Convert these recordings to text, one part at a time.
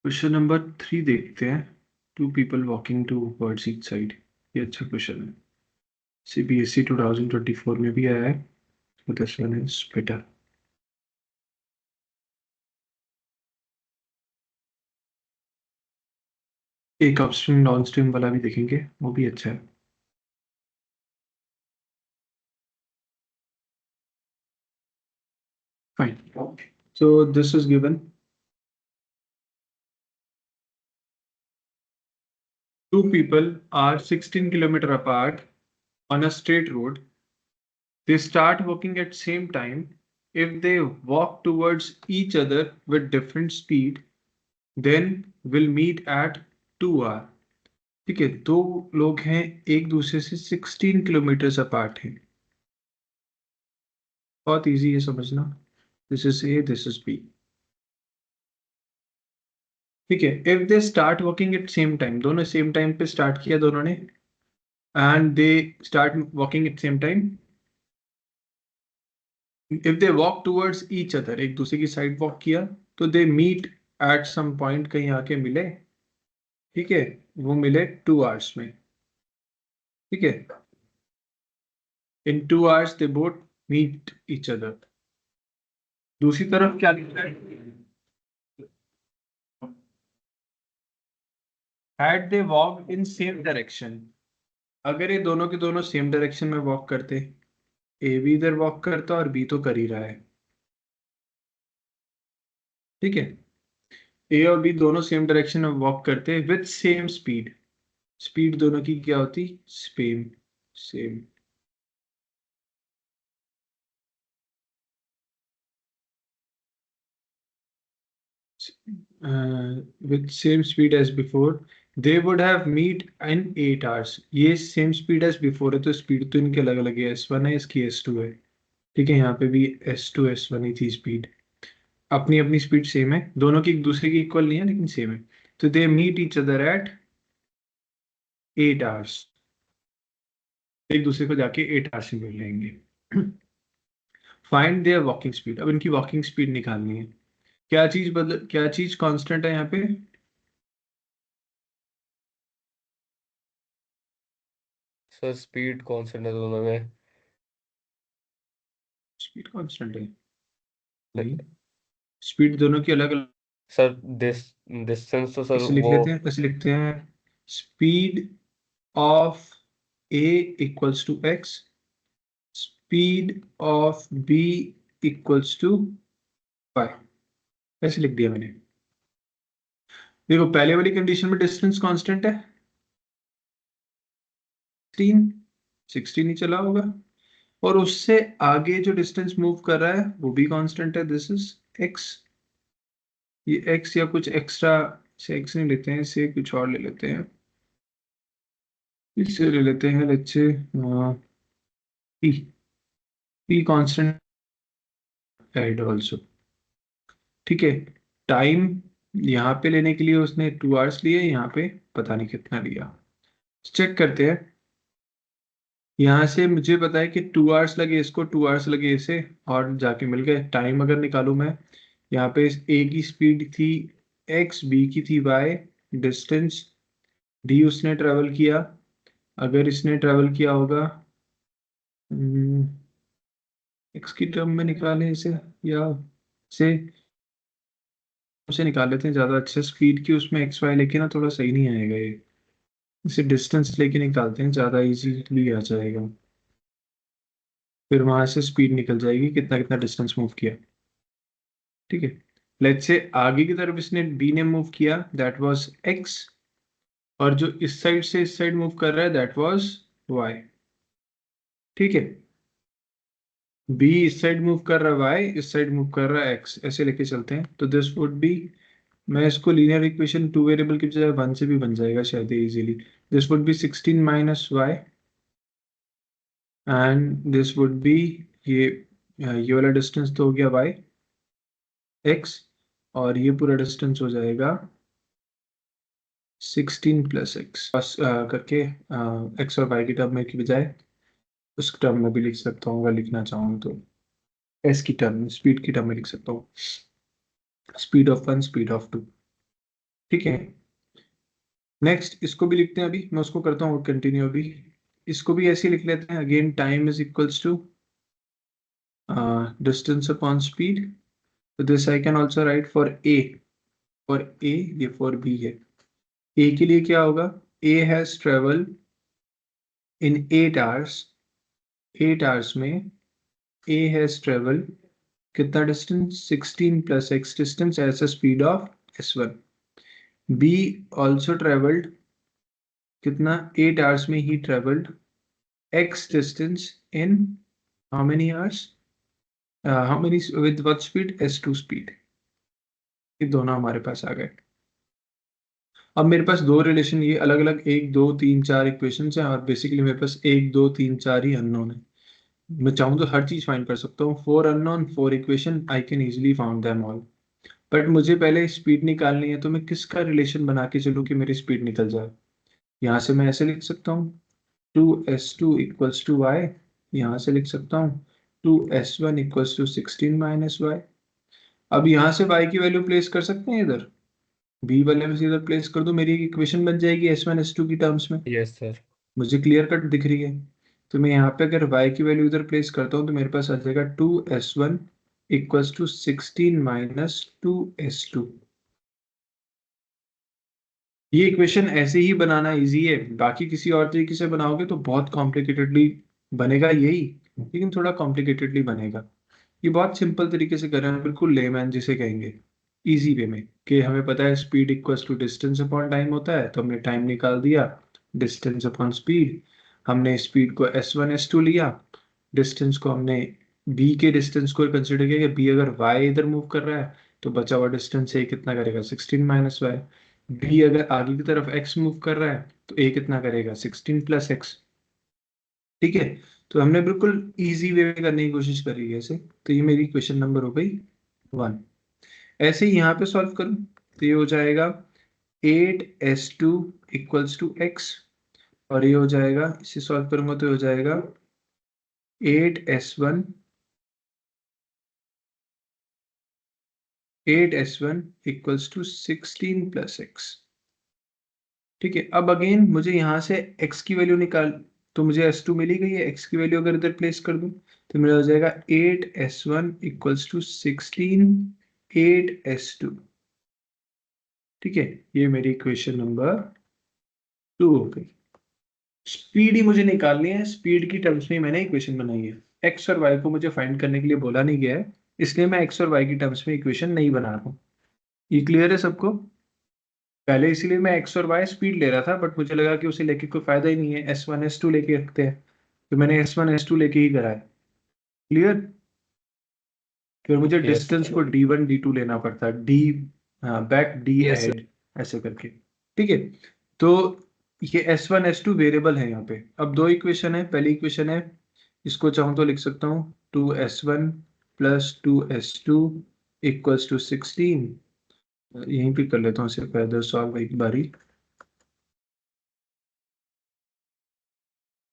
Question number 3 देखते हैं। 2 people walking to towards each side। ये अच्छा क्वेश्चन है। CBSE 2024 में भी आया है। तो दिस वन इज बेटर। एक अपस्ट्रीम डाउनस्ट्रीम वाला भी देखेंगे, वो भी अच्छा है। Fine. So this is given. Two people are 16 kilometer apart on a straight road. They start walking at same time. If they walk towards each other with different speed, then will meet at 2 hour। ठीक है, दो लोग हैं, एक दूसरे से 16 kilometre apart हैं। बहुत इजी है समझना। This is A, this is B. ठीक है, if they start walking at same time, दोनों सेम टाइम पे स्टार्ट किया दोनों ने, and they start walking at same time. If they walk towards each other, एक दूसरे की साइड वॉक किया, तो they meet at some point, कहीं आके मिले। ठीक है, वो मिले 2 hours में। ठीक है, in 2 hours they both meet each other. दूसरी तरफ क्या लिखा है? Had they walked in same direction, अगर ये दोनों के दोनों सेम डायरेक्शन में वॉक करते, ए भी इधर वॉक करता और बी तो कर ही रहा है। ठीक है, ए और बी दोनों सेम डायरेक्शन में वॉक करते विथ सेम स्पीड। स्पीड दोनों की क्या होती? Same. Same. With same speed as before, they would have meet in 8 hours। ये सेम स्पीड एज बिफोर है, तो स्पीड तो इनके अलग अलग है। S1 है, इसकी S2 है। ठीक है, यहाँ पे भी S2 S1 ही थी स्पीड। अपनी अपनी स्पीड सेम है, दोनों की एक दूसरे की इक्वल नहीं है लेकिन सेम है। तो they meet each other at 8 hours। एक दूसरे को जाके 8 hours में मिल लेंगे। Find their walking speed. अब इनकी वॉकिंग स्पीड निकालनी है। क्या चीज कांस्टेंट है यहाँ पे? सर स्पीड कांस्टेंट है दोनों में। स्पीड कांस्टेंट है? नहीं, ले- स्पीड दोनों की अलग अलग। सर डिस्टेंस तो सर इसे लिख वो। लेते हैं, कैसे लिखते हैं? Speed of A equals to x, speed of B equals to Y. ऐसे लिख दिया मैंने। देखो, पहले वाली कंडीशन में डिस्टेंस कांस्टेंट है, 16। 16 ही चला होगा। और उससे आगे जो डिस्टेंस मूव कर रहा है वो भी कांस्टेंट है, दिस इज एक्स। ये एक्स या कुछ एक्स्ट्रा, से एक्स नहीं लेते हैं, इसे कुछ और ले लेते हैं। इससे ले लेते हैं, let's say P. P constant है ऑल्सो। ठीक है, टाइम यहाँ पे लेने के लिए उसने 2 hours लिए, यहाँ पे पता नहीं कितना लिया। चेक करते हैं। यहाँ से मुझे पता है कि 2 hours लगे इसको, 2 hours लगे इसे, और जाके मिल गए। टाइम अगर निकालूं मैं, यहाँ पे ए की स्पीड थी एक्स, बी की थी वाई, डिस्टेंस डी उसने ट्रेवल किया। अगर इसने ट्रेवल किया होगा, एक्स की टर्म में निकालें इसे, या से उसे निकाल लेते हैं ज़्यादा अच्छा। स्पीड की उसमें एक्स वाई लेके ना थोड़ा सही नहीं आएगा ये। इसे डिस्टेंस लेके निकालते हैं, ज़्यादा इजीली आ जाएगा। फिर वहां से स्पीड निकल जाएगी, कितना कितना डिस्टेंस मूव किया। ठीक है, लेट्स से आगे की तरफ इसने बी ने मूव किया, दैट वाज एक्स। और जो इस साइड से इस साइड मूव कर रहा है, दैट वाज वाई। ठीक है, बी इस साइड मूव कर रहा है, वाई इस साइड मूव कर रहा है, एक्स। ऐसे लेके चलते हैं तो दिस वुड बी, मैं इसको लीनियर इक्वेशन 2 वेरिएबल की बजाय 1 से भी बन जाएगा शायद easily. This would be 16 minus y, and this would be, ये ये वाला डिस्टेंस तो हो गया वाई एक्स, और ये पूरा डिस्टेंस हो जाएगा 16 प्लस एक्स। बस करके एक्स और वाई की टर्म में की बजाय उस टर्म में भी लिख सकता हूँ, अगर लिखना चाहूँ तो एस की टर्म में, स्पीड की टर्म में लिख सकता हूँ। Speed of 1, speed of 2। ठीक है, नेक्स्ट इसको भी लिखते हैं, अभी मैं उसको करता हूँ कंटिन्यू। अभी इसको भी ऐसे लिख लेते हैं, again time is equals to distance upon speed. तो this I can also write for A, for A, ये फॉर बी है। ए के लिए क्या होगा, A has travel in 8 hours, 8 hours में ए हैज ट्रेवल कितना distance, 16 plus x distance as a speed of s1। B also travelled कितना, 8 hours में ही travelled x distance in how many hours, how many with what speed, s2 speed. ये दोनों हमारे पास आ गए। अब मेरे पास दो रिलेशन, ये अलग अलग 1 2 3 4 इक्वेशन हैं, और बेसिकली मेरे पास 1 2 3 4 ही अननोन है। मैं चाहूँ तो हर चीज फाइंड कर सकता हूँ, 4 unknown 4 equation, I can easily found them all. But मुझे पहले स्पीड निकालनी है, तो मैं किसका रिलेशन बना के चलूँ कि मेरी स्पीड निकल जाए। यहाँ से मैं ऐसे लिख सकता हूँ 2s2 इक्वल्स टू वाई, यहाँ से लिख सकता हूँ 2s1 equals to 16 minus Y. अब यहाँ से y की वैल्यू प्लेस कर सकते हैं इधर, b वाले में से इधर प्लेस कर दो, मेरी इक्वेशन बन जाएगी s1 s2 की टर्म्स में। Yes sir. मुझे क्लियर कट दिख रही है। तो मैं यहाँ पे अगर y की वैल्यू इधर प्लेस करता हूँ, तो मेरे पास आ जाएगा 2s1 equals to 16 minus 2s2। ये इक्वेशन ऐसे ही बनाना इजी है, बाकी किसी और तरीके से बनाओगे तो बहुत कॉम्प्लिकेटेडली बनेगा यही, लेकिन थोड़ा कॉम्प्लिकेटेडली बनेगा। ये बहुत सिंपल तरीके से कर रहे हैं, बिल्कुल लेमैन जिसे कहेंगे, इजी वे में, कि हमें पता है speed equals to distance upon time होता है, तो हमने टाइम निकाल दिया, डिस्टेंस अपॉन स्पीड। हमने स्पीड को s1 s2 लिया, डिस्टेंस को हमने b के डिस्टेंस को कंसिडर किया कि b अगर y इधर मूव कर रहा है, तो बचा हुआ डिस्टेंस a कितना करेगा, 16 माइनस वाई। b अगर आगे की तरफ x मूव कर रहा है, तो a कितना करेगा, 16 प्लस एक्स। ठीक है, तो हमने बिल्कुल इजी वे में करने की कोशिश करी है ऐसे। तो ये मेरी क्वेश्चन नंबर हो गई 1। ऐसे ही यहाँ पे सॉल्व करूँ, तो ये हो जाएगा 8s2 इक्वल्स टू x, और ये हो जाएगा, इसे सॉल्व करूंगा तो हो जाएगा 8s1 equals to 16 plus x. ठीक है, अब अगेन मुझे यहाँ से x की वैल्यू निकाल, तो मुझे s2 मिली गई है, x की वैल्यू अगर इधर प्लेस कर दूं, तो मेरा हो जाएगा 8s1 इक्वल्स टू 16 8s2। ठीक है, ये मेरी इक्वेशन नंबर 2 हो गई। स्पीड ही मुझे निकालनी है, स्पीड की टर्म्स में ही मैंने इक्वेशन बनाई है। एक्स और वाई को मुझे फाइंड करने के लिए बोला नहीं गया है, इसलिए मैं एक्स और वाई की टर्म्स में इक्वेशन नहीं बना रहा हूँ। ये क्लियर है सबको। पहले इसीलिए मैं एक्स और वाई स्पीड ले रहा था, बट मुझे लगा कि उसे लेके कोई फायदा ही नहीं है, s1 s2 लेके रखते हैं, तो मैंने s1 s2 लेके ही करा है। क्लियर। फिर मुझे यस डिस्टेंस को d1 d2 लेना पड़ता है, डी, हाँ, back D yes sir. Head, ऐसे करके। ठीक है, तो ये s1 s2 वेरिएबल है यहाँ पे। अब दो इक्वेशन है, पहली इक्वेशन है, इसको चाहूँ तो लिख सकता हूँ 2s1 plus 2s2 equals to 16। यहीं पे कर लेता हूँ इसे फर्दर सॉल्व एक बारी।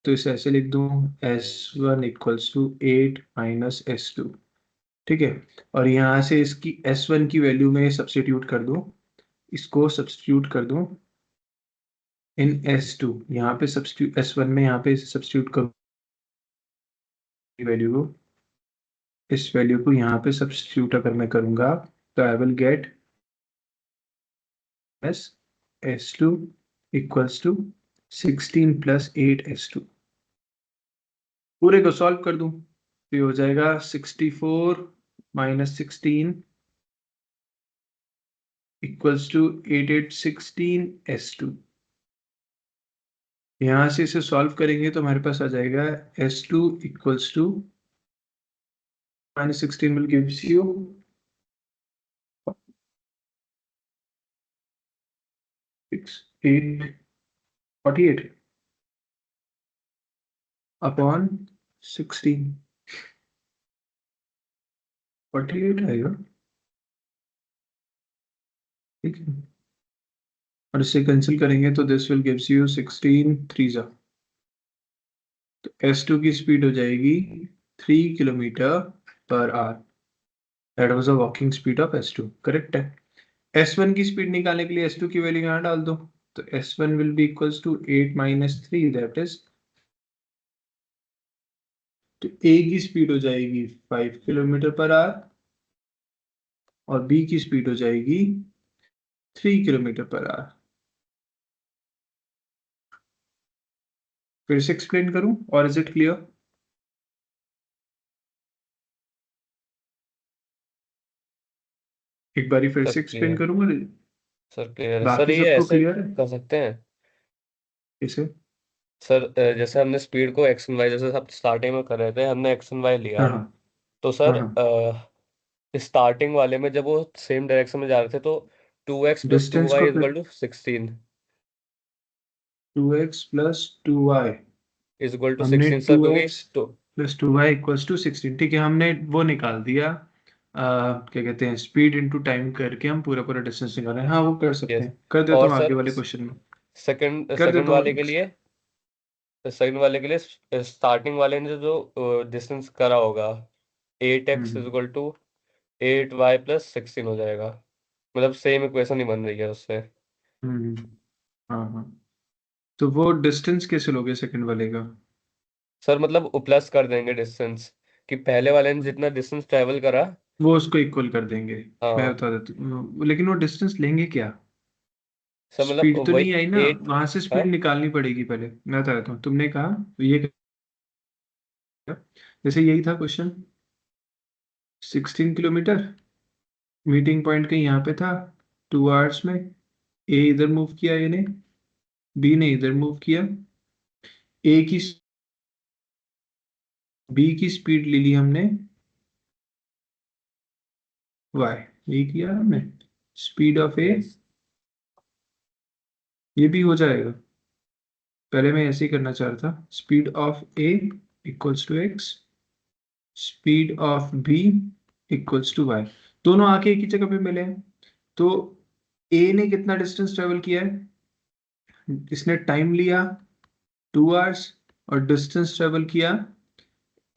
तो इसे ऐसे लिख दूँ, s1 equals to 8 minus s2। ठीक है, और यहाँ से इसकी s1 की वैल्यू में सब्स्टिट्यूट कर दूँ, इसको सब्स्टिट्यूट कर दूँ इन s2, यहाँ पे सब्स्टिट्यूट s1 में, यहाँ पे सब्स्टिट्यूट करूँ वैल्यू को, इस वैल्यू को यहाँ पे सब्स्टिट्यूट अगर मैं करूँगा, तो I will get s s2 equals to 16 plus 8s2। पूरे को सॉल्व कर दूं, तो ये हो जाएगा 64 माइनस 16 इक्वल्स टू 8816s2। यहां से इसे सॉल्व करेंगे तो हमारे पास आ जाएगा s2 equals to minus 16 will gives you 48 upon 16, 48 आएगा। ठीक है, और इससे कैंसिल करेंगे तो दिस विल गिव्स यू 16 3 जा, तो s2 की स्पीड हो जाएगी 3 kilometre per our. That was a walking speed of s2, correct है। S1 की स्पीड निकालने के लिए S2 की वैल्यू यहाँ डाल दो, तो S1 will be equals to 8 minus 3, that is, तो A की स्पीड हो जाएगी 5 किलोमीटर पर आवर और B की स्पीड हो जाएगी 3 किलोमीटर पर आवर। फिर से एक्सप्लेन करूं और इज इट क्लियर? एक बारी फिर सर से एक्सप्लेन क्लियर, करूंगा, सर क्लियर है सर। बाकी ये सबको ऐसे क्लियर है? कर सकते हैं इसे, सर, जैसे हमने स्पीड को एक्स एंड वाई, जैसे सब स्टार्टिंग में कर रहे थे, हमने एक्स एंड वाई लिया। हाँ हाँ तो हाँ सर हाँ, स्टार्टिंग वाले में जब वो सेम डायरेक्शन में जा रहे थे, तो 2x + डिस्टेंस 2y को इज फिर equal to 16 2x plus 2y, is equal to हमने 16 सर, क्योंकि 2x तो प्लस 2y इक्वल्स टू 16, ठीक है, हमने वो निकाल दिया। क्या कहते हैं, स्पीड इनटू टाइम करके हम पूरा पूरा डिस्टेंस निकाल रहे हैं। हाँ वो कर सकते यस। हैं, कर देता और हूँ आगे सर वाले क्वेश्चन में, सेकंड कर सेकंड देता वाले हूँ। के लिए, स्टार्टिंग वाले ने जो डिस्टेंस करा होगा, 8x is hmm equal to 8y + 16 हो जाएगा। मतलब सेम इक्वेशन ही बन रही है उससे। हम्म, हाँ हाँ, तो वो डिस्टेंस कैसे लोगे सेकंड वाले का? सर मतलब वो प्लस कर देंगे डिस्टेंस, कि पहले वाले ने जितना डिस्टेंस ट्रेवल करा। वो उसको इक्वल कर देंगे। मैं हाँ बता देता हूँ, लेकिन वो डिस्टेंस लेंगे क्या? सर, मतलब स्पीड तो वही नहीं आई ना, एट वहां से है। स्पीड निकालनी पड़ेगी पहले। मैं बता देता हूँ, तुमने कहा तो ये जैसे यही था क्वेश्चन, 16 किलोमीटर, मीटिंग पॉइंट कहीं यहाँ पे था, 2 आवर्स में ए इधर मूव किया, ए ने, बी ने इधर मूव किया, ए की बी की स्पीड ले ली हमने वाई, ये किया हमने, स्पीड ऑफ ए, यस ये भी हो जाएगा। पहले मैं ऐसे ही करना चाह रहा था, speed of A equals to x, speed of B equals to y, दोनों आके एक ही जगह पे मिले हैं। तो ए ने कितना डिस्टेंस ट्रेवल किया है, इसने टाइम लिया 2 आवर्स, और डिस्टेंस ट्रेवल किया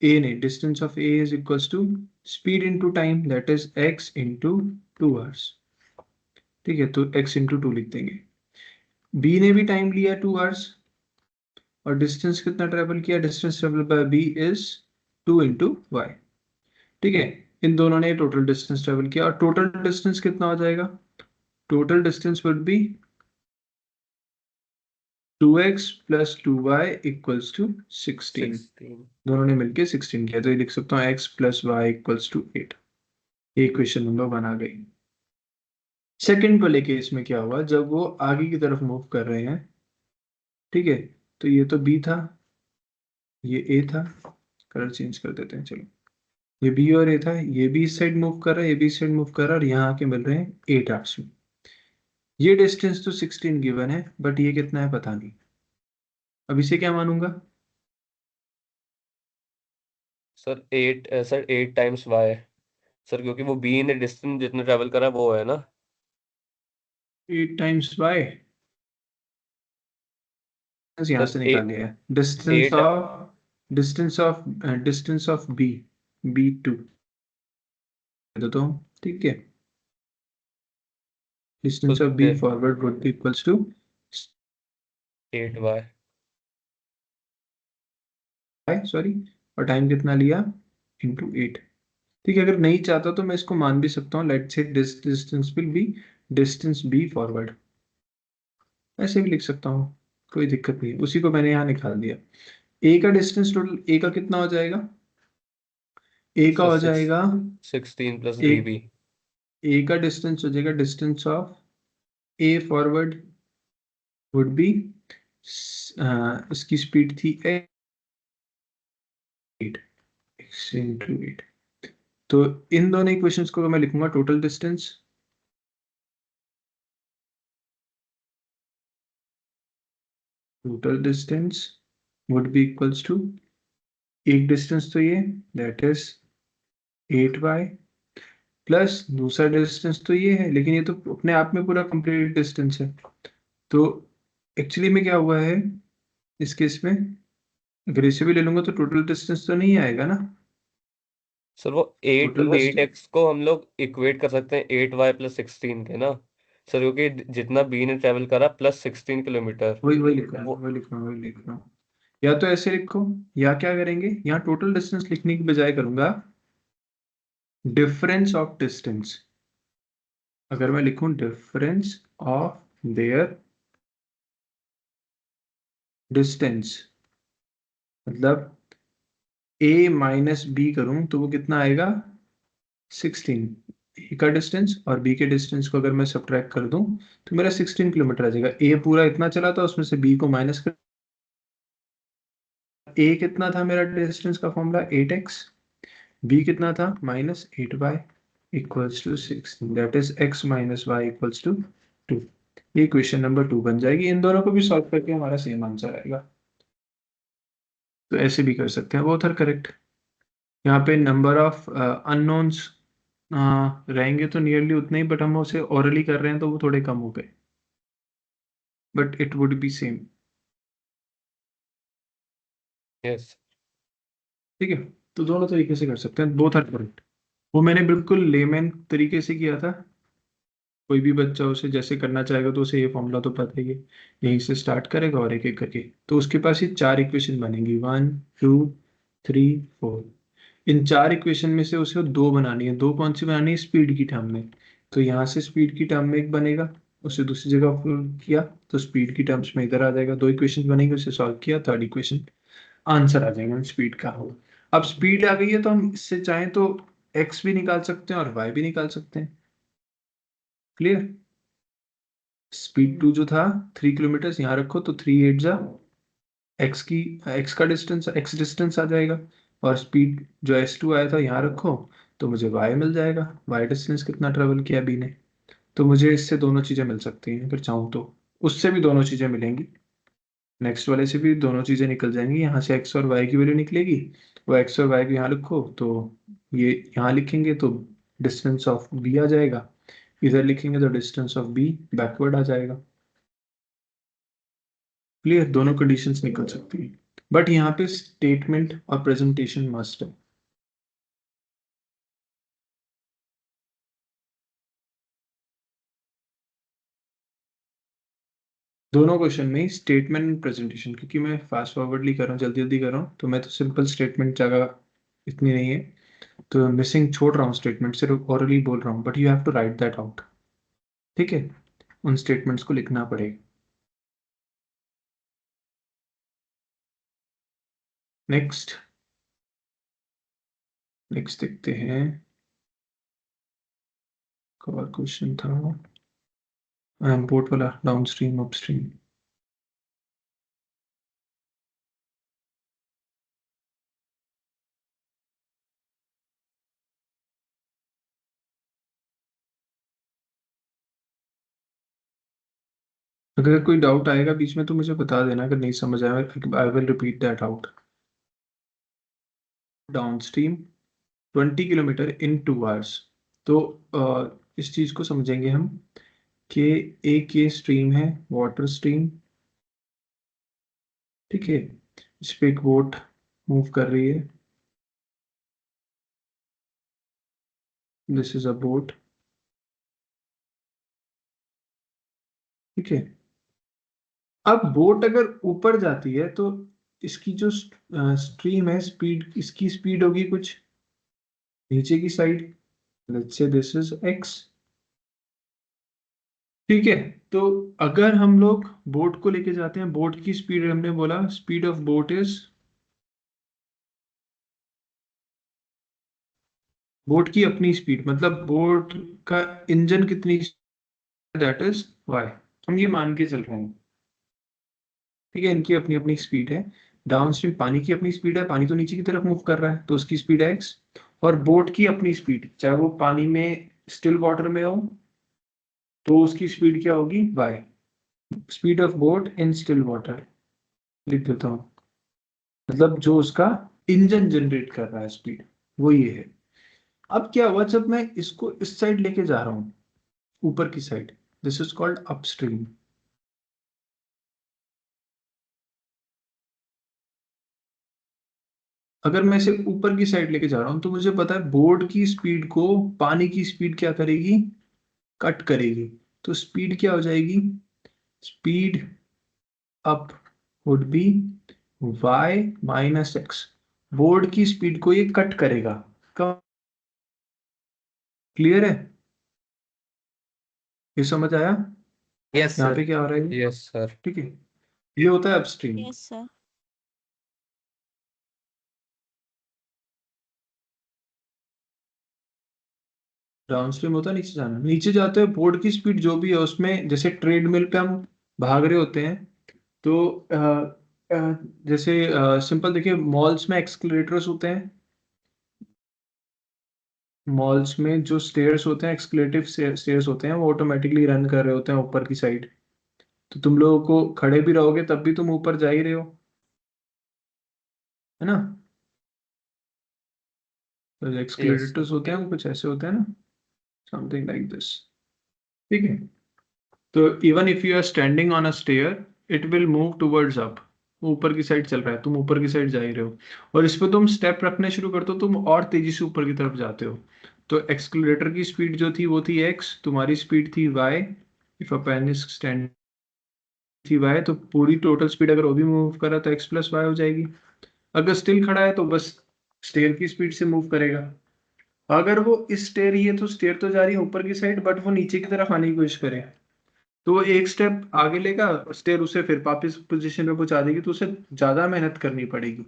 ए ने, distance of A is equals to speed into time, that is x into 2 hours. ठीक है, तो एक्स इंटू 2 लिख देंगे। बी ने भी टाइम लिया 2 आवर्स, और डिस्टेंस कितना ट्रेवल किया, distance travel by B is 2 into y. ठीक है, इन दोनों ने टोटल डिस्टेंस ट्रेवल किया, और टोटल डिस्टेंस कितना हो जाएगा, total distance would be 2x plus 2y equals to 16। 16। दोनों ने मिलके 16 किया, तो ये लिख सकता हूँ x plus y equals to 8। ये क्वेश्चन नंबर 1 आ गई। सेकंड वाले केस में क्या हुआ, जब वो आगे की तरफ मूव कर रहे हैं, ठीक है, तो ये तो b था, ये a था, कलर चेंज कर देते हैं चलो, ये बी और ए था, ये भी इस साइड मूव कर रहा है, ये भी इस साइड मूव कर रहा है, और यहाँ आके मिल रहे हैं 8 आवर्स में। ये डिस्टेंस तो 16 गिवन है, बट ये कितना है पता नहीं। अब इसे क्या मानूंगा? सर 8 टाइम्स y, सर क्योंकि वो बी ने डिस्टेंस जितना ट्रेवल करा वो है ना। 8 टाइम्स वाई, यहाँ सर से निकाल लिया है, distance at of distance of B 2 दे दो, ठीक है, तो distance of B forward would be equals to 8y। Sorry, और टाइम कितना लिया, इंटू 8। ठीक है, अगर नहीं चाहता तो मैं इसको मान भी सकता हूँ, let's say distance will be distance B forward, ऐसे भी लिख सकता हूँ, कोई दिक्कत नहीं है। उसी को मैंने यहाँ निकाल दिया। ए का डिस्टेंस टोटल, ए का कितना हो जाएगा, ए का सर हो सिक्स जाएगा, 16 + 3b। ए का डिस्टेंस हो जाएगा, distance of A forward would B, इसकी स्पीड थी 8, एक्स इंटू 8। तो इन दोनों इक्वेशंस को मैं लिखूंगा, total distance, total distance would be equals to, एक डिस्टेंस तो ये, दैट इज 8y, प्लस दूसरा डिस्टेंस तो ये है, लेकिन ये तो अपने आप में पूरा कंप्लीट डिस्टेंस है। तो एक्चुअली में क्या हुआ है इस केस में, अगर इसे भी ले लूंगा तो टोटल डिस्टेंस तो नहीं आएगा ना, सर वो टोटल 8x को हम लोग इक्वेट कर सकते हैं 8y + 16 के ना सर, क्योंकि जितना बी ने ट्रेवल करा +16 किलोमीटर वही लिख रहा हूँ, वो। वही लिख रहा हूँ। या तो ऐसे लिखो, या क्या करेंगे, यहाँ टोटल डिस्टेंस लिखने की बजाय करूंगा डिफरेंस ऑफ डिस्टेंस। अगर मैं लिखूं डिफरेंस ऑफ देयर डिस्टेंस, मतलब a माइनस बी करूं तो वो कितना आएगा 16। ए का डिस्टेंस और बी के डिस्टेंस को अगर मैं सब्ट्रैक्ट कर दूं तो मेरा 16 किलोमीटर आ जाएगा। ए पूरा इतना चला था, उसमें से बी को माइनस कर, ए कितना था मेरा डिस्टेंस का फॉर्मूला 8x, बी कितना था -8y equals to 16, that is x minus y equals to 2। ये क्वेश्चन नंबर 2 बन जाएगी। इन दोनों को भी सॉल्व करके हमारा सेम आंसर आएगा। तो ऐसे भी कर सकते हैं, बोथ आर करेक्ट। यहाँ पे नंबर ऑफ अननोन्स रहेंगे तो नियरली उतने ही, बट हम उसे ओरली कर रहे हैं तो वो थोड़े कम हो गए, but it would be same. Yes ठीक है, तो दोनों तरीके से कर सकते हैं, बोथ आर करेक्ट। वो मैंने बिल्कुल लेमैन तरीके से किया था। कोई भी बच्चा उसे जैसे करना चाहेगा तो उसे ये फॉर्मूला तो पता ही है, यहीं से स्टार्ट करेगा और एक एक करके तो उसके पास ये 4 इक्वेशन बनेंगी, 1 2 3 4। इन 4 इक्वेशन में से उसे दो बनानी है। दो कौन सी बनानी है, स्पीड की टर्म में। तो यहाँ से स्पीड की टर्म में एक बनेगा, उसे दूसरी जगह पुट किया तो स्पीड की टर्म्स में इधर आ जाएगा। दो इक्वेशन बनेंगे, उसे सॉल्व किया, थर्ड इक्वेशन आंसर आ जाएगा स्पीड का। अब स्पीड आ गई है तो हम इससे चाहें तो एक्स भी निकाल सकते हैं और वाई भी निकाल सकते हैं। क्लियर। स्पीड टू जो था 3 किलोमीटर, यहाँ रखो तो 3 8 जा एक्स का डिस्टेंस, एक्स डिस्टेंस आ जाएगा। और स्पीड जो S2 आया था यहाँ रखो तो मुझे वाई मिल जाएगा, वाई डिस्टेंस कितना ट्रेवल किया बी ने। तो मुझे इससे दोनों चीजें मिल सकती हैं, अगर चाहूँ तो उससे भी दोनों चीजें मिलेंगी। नेक्स्ट वाले से भी दोनों चीजें निकल जाएंगी, यहाँ से एक्स और वाई की वैल्यू निकलेगी। वो एक्स और वाई को यहाँ लिखो तो ये यहाँ लिखेंगे तो डिस्टेंस ऑफ बी आ जाएगा, इधर लिखेंगे तो डिस्टेंस ऑफ बी बैकवर्ड आ जाएगा। क्लियर, दोनों कंडीशंस निकल सकती हैं, बट यहाँ पे स्टेटमेंट और प्रेजेंटेशन मस्ट है। दोनों क्वेश्चन में स्टेटमेंट एंड प्रेजेंटेशन, क्योंकि मैं फास्ट फॉरवर्डली कर रहा हूँ, जल्दी जल्दी कर रहा हूँ, तो मैं तो सिंपल स्टेटमेंट जगह इतनी नहीं है तो मिसिंग छोड़ रहा हूँ स्टेटमेंट, सिर्फ ओरली बोल रहा हूँ, but you have to write that out. ठीक है, उन स्टेटमेंट्स को लिखना पड़ेगा। नेक्स्ट नेक्स्ट देखते हैं, कौन क्वेश्चन था, बोट वाला, डाउनस्ट्रीम अपस्ट्रीम। अगर कोई डाउट आएगा बीच में तो मुझे बता देना, अगर नहीं समझ आया I will repeat that out. Downstream 20 kilometre in 2 hours. तो इस चीज को समझेंगे हम कि एक ये स्ट्रीम है, वाटर स्ट्रीम। ठीक है, इस पे एक बोट मूव कर रही है, दिस इज अ बोट। ठीक है, अब बोट अगर ऊपर जाती है तो इसकी जो स्ट्रीम है, स्पीड, इसकी स्पीड होगी कुछ नीचे की side, let's say this is x. ठीक है, तो अगर हम लोग बोट को लेके जाते हैं, बोट की स्पीड हमने बोला speed of boat is, boat की अपनी स्पीड मतलब बोट का इंजन कितनी, दैट इज वाई। हम ये मान के चल रहे हैं। ठीक है, इनकी अपनी अपनी स्पीड है। डाउन स्ट्रीम पानी की अपनी स्पीड है, पानी तो नीचे की तरफ मूव कर रहा है तो उसकी स्पीड है एक्स। और बोट की अपनी स्पीड, चाहे वो पानी में स्टिल वाटर में हो तो उसकी स्पीड क्या होगी, y. Speed of boat in still water लिख देता हूँ, मतलब जो उसका इंजन जनरेट कर रहा है स्पीड, वो ये है। अब क्या हुआ, जब मैं इसको इस साइड लेके जा रहा हूँ, ऊपर की side, this is called upstream. अगर मैं इसे ऊपर की साइड लेके जा रहा हूँ तो मुझे पता है बोर्ड की स्पीड को पानी की स्पीड क्या करेगी, कट करेगी। तो स्पीड क्या हो जाएगी, speed up would be y minus x. Board की स्पीड को ये कट करेगा। क्लियर है, ये समझ आया? यस यहाँ सर। पे क्या हो रहा है, यस सर। ठीक है, ये होता है अपस्ट्रीम। Yes sir. डाउनस्ट्रीम होता है नीचे जाना। नीचे जाते हुए बोर्ड की स्पीड जो भी है उसमें, जैसे ट्रेडमिल पे हम भाग रहे होते हैं तो जैसे सिंपल देखिए, मॉल्स में एक्सकलेटर्स होते हैं। मॉल्स में जो स्टेयर्स होते हैं, एक्सकलेटिव स्टेयर्स होते हैं, वो ऑटोमेटिकली रन कर रहे होते हैं ऊपर की साइड। तो तुम लोगों को खड़े भी रहोगे तब भी तुम ऊपर जा ही रहे हो, है ना? तो यस सर। एक्सकलेटर्स होते हैं वो कुछ ऐसे होते हैं ना, समथिंग लाइक दिस। ठीक है, तो even if you are standing on a stair it will move towards up. वो ऊपर की साइड चल रहा है, तुम ऊपर की साइड जा ही रहे हो, और इस पे तुम स्टेप रखने शुरू करते हो, तुम और तेजी से ऊपर की तरफ जाते हो। तो एक्सक्लेटर की स्पीड जो थी वो थी x, तुम्हारी स्पीड थी y। If a pen is stand थी y, तो पूरी टोटल स्पीड अगर वो भी मूव करा तो x प्लस y हो जाएगी। अगर स्टिल खड़ा है तो बस स्टेयर की स्पीड से मूव करेगा। अगर वो इस स्टेयर ही है तो स्टेयर तो जा रही है ऊपर की साइड, बट वो नीचे की तरफ आने की कोशिश करे तो वो एक स्टेप आगे लेगा, स्टेयर उसे फिर वापस पोजीशन पे पहुंचा देगी, तो उसे ज्यादा मेहनत करनी पड़ेगी।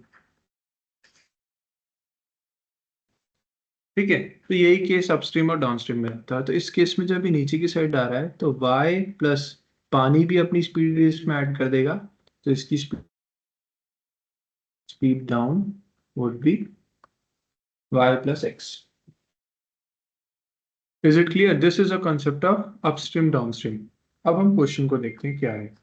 ठीक है, तो यही केस अपस्ट्रीम और डाउनस्ट्रीम में था। तो इस केस में जब भी नीचे की साइड आ रहा है तो y प्लस पानी भी अपनी स्पीड इसमें ऐड कर देगा, तो इसकी speed down would be y plus x. Is it clear? This is a concept of upstream downstream. अब हम क्वेश्चन को देखते हैं क्या है।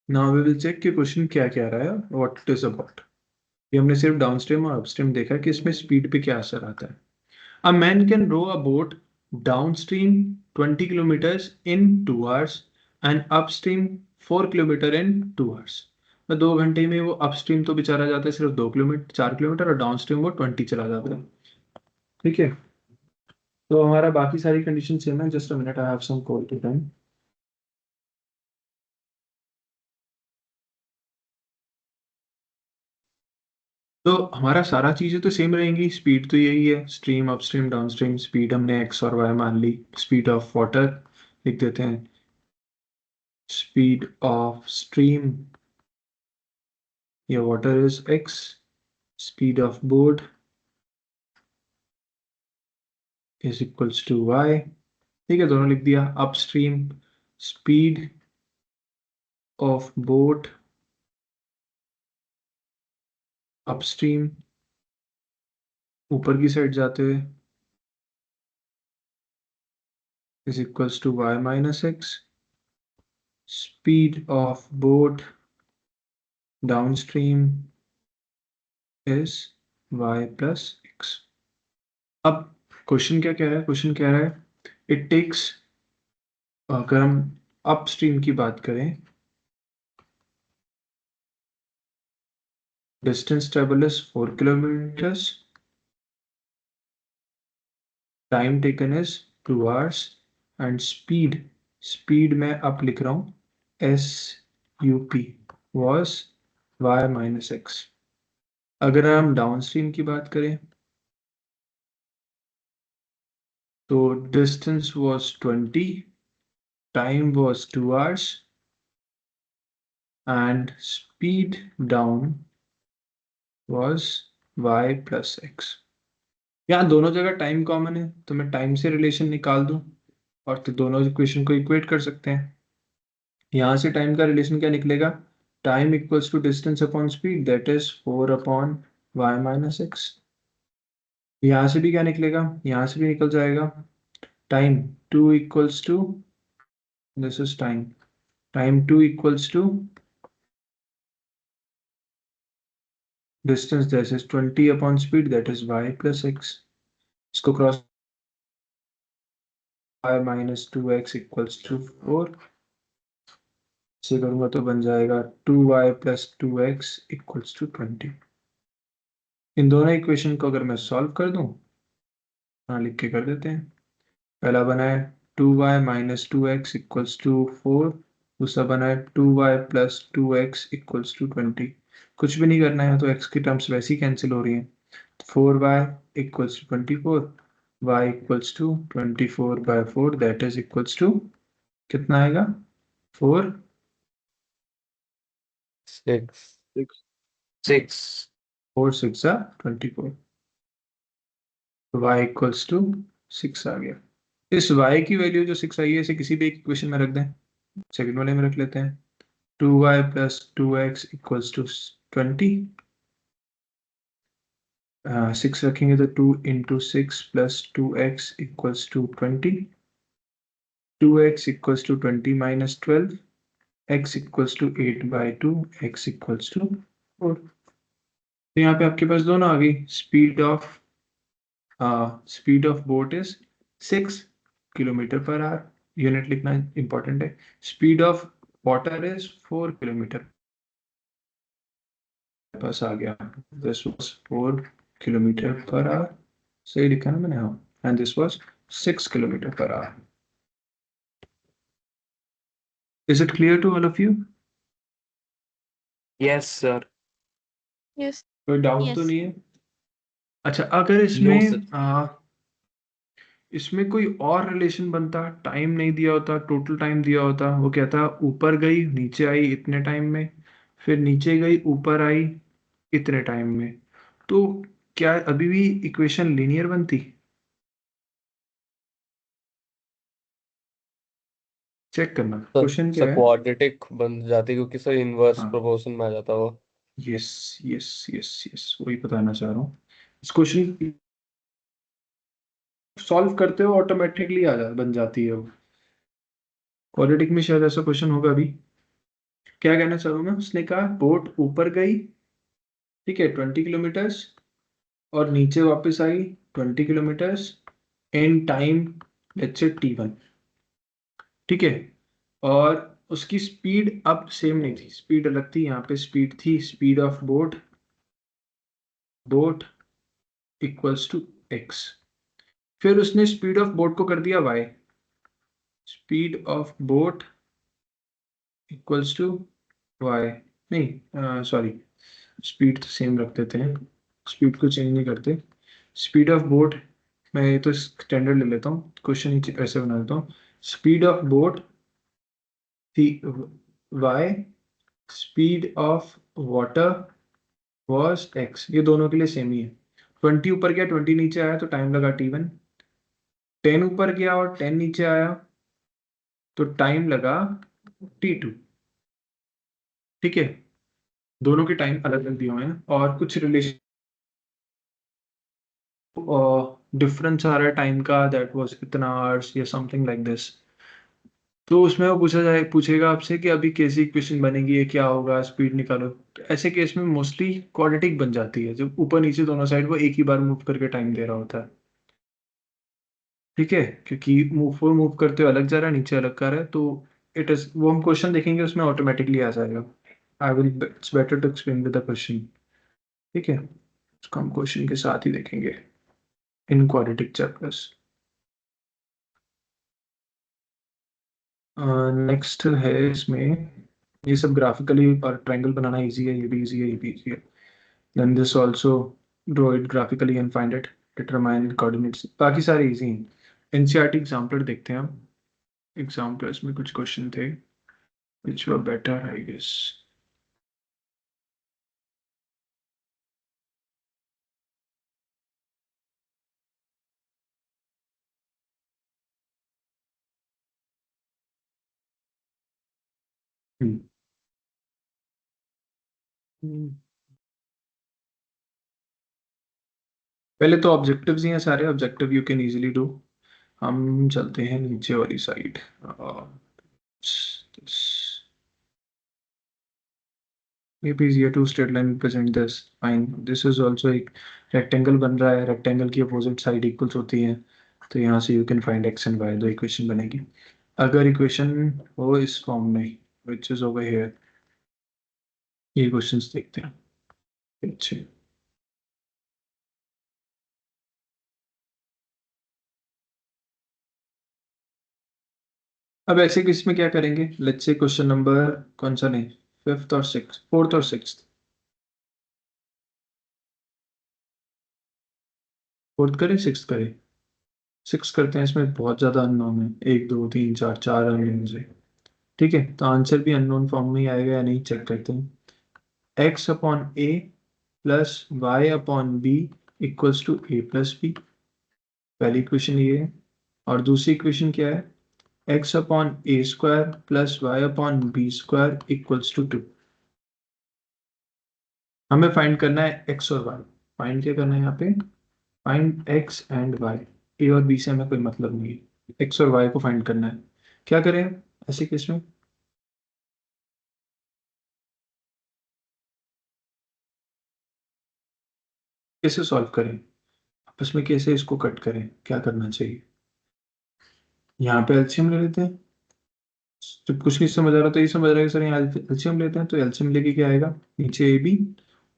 नाउ वी विल चेक कि क्वेश्चन क्या क्या रहा है, व्हाट इट इज अबाउट। ये हमने सिर्फ डाउनस्ट्रीम और अपस्ट्रीम देखा कि इसमें स्पीड पे क्या असर आता है। A man can row a boat downstream 20 kilometers in 2 hours and upstream 4 kilometer in 2 hours। तो 2 घंटे में वो अपस्ट्रीम तो बेचारा जाता है सिर्फ 2 किलोमीटर, 4 किलोमीटर, और डाउनस्ट्रीम वो 20 चला जाता है। ठीक है, तो हमारा बाकी सारी कंडीशन सेम है। Just a minute, I have some call to time. तो हमारा सारा चीजें तो सेम रहेंगी, स्पीड तो यही है, स्ट्रीम अपस्ट्रीम डाउनस्ट्रीम। स्पीड हमने एक्स और वाई मान ली। स्पीड ऑफ वाटर लिख देते हैं, स्पीड ऑफ स्ट्रीम या water is x, speed of boat is equals to y। ठीक है, दोनों लिख दिया। Upstream speed of boat upstream ऊपर की साइड जाते हुए is equals to y minus x. Speed of boat downstream is y plus x. अब क्वेश्चन क्या कह रहा है, क्वेश्चन कह रहा है इट टेक्स, अगर हम अपस्ट्रीम की बात करें, distance travel is 4 kilometres, time taken is 2 hours, and speed मैं अब लिख रहा हूं SUP was y minus x. अगर हम डाउनस्ट्रीम की बात करें तो distance was 20, time was 2 hours, and speed down was y plus x. यहाँ दोनों जगह टाइम कॉमन है तो मैं टाइम से रिलेशन निकाल दूं और तो दोनों इक्वेशन को इक्वेट कर सकते हैं। यहाँ से टाइम का रिलेशन क्या निकलेगा, time equals to distance upon speed, that is 4 upon y minus x. यहाँ से भी क्या निकलेगा, यहाँ से भी निकल जाएगा, time 2 equals to, this is time 2 equals to distance, that is 20 upon speed, that is y plus x. इसको cross, y minus 2x equals to 4, से करूंगा तो बन जाएगा 2y plus 2x equals to 20। इन दोनों इक्वेशन को अगर मैं सॉल्व कर दूं, हाँ लिख के कर देते हैं। पहला बना है 2y minus 2x equals to 4, दूसरा बना है 2y plus 2x equals to 20। कुछ भी नहीं करना है, तो x की टर्म्स वैसे ही कैंसिल हो रही हैं। 4y equals to 24, y equals to 24/4, that is equals to कितना आएगा 4 6 6 4 6 24, y इक्वल्स टू 6 आ गया। इस y की वैल्यू जो 6 आई है इसे किसी भी एक इक्वेशन में रख दें, सेकंड वाले में रख लेते हैं। 2y plus 2x equals to 20, 6 रखेंगे तो 2 into 6 plus 2x equals to 20, 2x equals to 20 minus 12, x equals to 8/2, x equals to 4। तो यहाँ पे आपके पास दोनों आ गई। Speed of boat is 6 kilometre per hour, unit लिखना इंपॉर्टेंट है। Speed of water is 4 kilometre, पास आ गया। This was 4 kilometre per hour, सही लिखा ना मैंने, हाँ, and this was 6 kilometre per hour. Is it clear to all of you? Yes sir. Yes. कोई डाउट तो Yes. नहीं है? अच्छा, अगर नो इसमें सर। इसमें कोई और रिलेशन बनता, टाइम नहीं दिया होता, टोटल टाइम दिया होता, वो कहता ऊपर गई नीचे आई इतने टाइम में, फिर नीचे गई ऊपर आई इतने टाइम में, तो क्या अभी भी इक्वेशन लीनियर बनती? चेक करना, सर क्वेश्चन क्या सर है। क्वाड्रेटिक बन जाती क्योंकि सर इनवर्स हाँ, प्रोपोर्शन में आ जाता वो। यस यस यस यस, वही बताना चाह रहा हूँ। इस क्वेश्चन सॉल्व करते हो ऑटोमेटिकली आ जा बन जाती है वो। क्वाड्रेटिक में शायद ऐसा क्वेश्चन होगा अभी। क्या कहना चाह रहा हूँ मैं, उसने कहा बोट ऊपर गई, ठीक है, 20 किलोमीटर्स, और नीचे वापस आई 20 kilometres in time let's say t1, ठीक है। और उसकी स्पीड अब सेम नहीं थी, स्पीड अलग थी। यहाँ पे स्पीड थी, speed of boat, boat equals to x। फिर उसने स्पीड ऑफ बोट को कर दिया y, speed of boat equals to y, नहीं सॉरी, स्पीड तो सेम रख देते हैं, स्पीड को चेंज नहीं करते। स्पीड ऑफ बोट, मैं ये तो स्टैंडर्ड ले लेता हूँ, क्वेश्चन ही ऐसे बना देता हूँ। स्पीड ऑफ बोट थी y, speed of water was x, ये दोनों के लिए सेम ही है। 20 ऊपर गया 20 नीचे आया तो टाइम लगा t1, 10 ऊपर गया और 10 नीचे आया तो टाइम लगा t2, ठीक है। दोनों के टाइम अलग अलग दिए हुए हैं और कुछ रिलेशन डिफरेंस आ रहा है टाइम का, दैट वाज इतना आवर्स या समथिंग लाइक दिस। तो उसमें वो पूछेगा आपसे कि अभी कैसी इक्वेशन बनेगी, ये क्या होगा, स्पीड निकालो। तो ऐसे केस में मोस्टली क्वाड्रेटिक बन जाती है, जब ऊपर नीचे दोनों साइड वो एक ही बार मूव करके टाइम दे रहा होता है, ठीक है, क्योंकि मूव करते हुए अलग जा रहा है, नीचे अलग कर रहा है, तो इट इज, वो हम क्वेश्चन देखेंगे उसमें ऑटोमेटिकली आ जाएगा। I will, it's better to explain with the question, ठीक है, उसको हम क्वेश्चन के साथ ही देखेंगे इन क्वाड्रेटिक चैप्टर्स। नेक्स्ट है इसमें, ये सब ग्राफिकली और ट्रायंगल बनाना इजी है, ये भी इजी है, ये भी इजी है। Then this also, draw it graphically and find it, determine coordinates, बाकी सारे इजी हैं। एनसीईआरटी एग्जाम्पल देखते हैं हम। एग्जाम्पल्स में कुछ क्वेश्चन थे which were better I guess। हम्म। हम्म। पहले तो ऑब्जेक्टिव्स ही हैं सारे, objective you can easily do. हम चलते हैं नीचे वाली side. maybe easier to straight line represent this, fine, this is also एक रेक्टेंगल बन रहा है, रेक्टेंगल की अपोजिट साइड इक्वल्स होती है, तो यहाँ से you can find x and y, दो इक्वेशन बनेगी। अगर इक्वेशन हो इस फॉर्म में विच इज ओवर हियर, ये क्वेश्चंस देखते हैं अच्छे। अब ऐसे केस में क्या करेंगे, लेट्स से क्वेश्चन नंबर कौन सा, नहीं फिफ्थ और सिक्स, फोर्थ और सिक्स, फोर्थ करें सिक्स करें, सिक्स करते हैं। इसमें बहुत ज्यादा अननोन है, एक दो तीन चार, चार अननोन है। ठीक है, तो आंसर भी अननोन फॉर्म में ही आएगा या नहीं चेक करते हैं। X upon a plus y upon b equals to A plus b, पहली इक्वेशन ये है। और दूसरी इक्वेशन क्या है, x upon a square plus y upon b square equals to 2। हमें फाइंड करना है एक्स और वाई। फाइंड क्या करना है यहाँ पे, फाइंड एक्स एंड वाई। ए और बी से हमें कोई मतलब नहीं है, एक्स और वाई को फाइंड करना है। क्या करें ऐसे केस में, कैसे सॉल्व करें, आपस में कैसे इसको कट करें, क्या करना चाहिए। यहाँ पे एलसीएम ले लेते हैं। जब कुछ नहीं समझ आ रहा तो ये समझ रहा है कि सर यहाँ एलसीएम लेते हैं, तो एलसीएम लेके क्या आएगा, नीचे ए बी,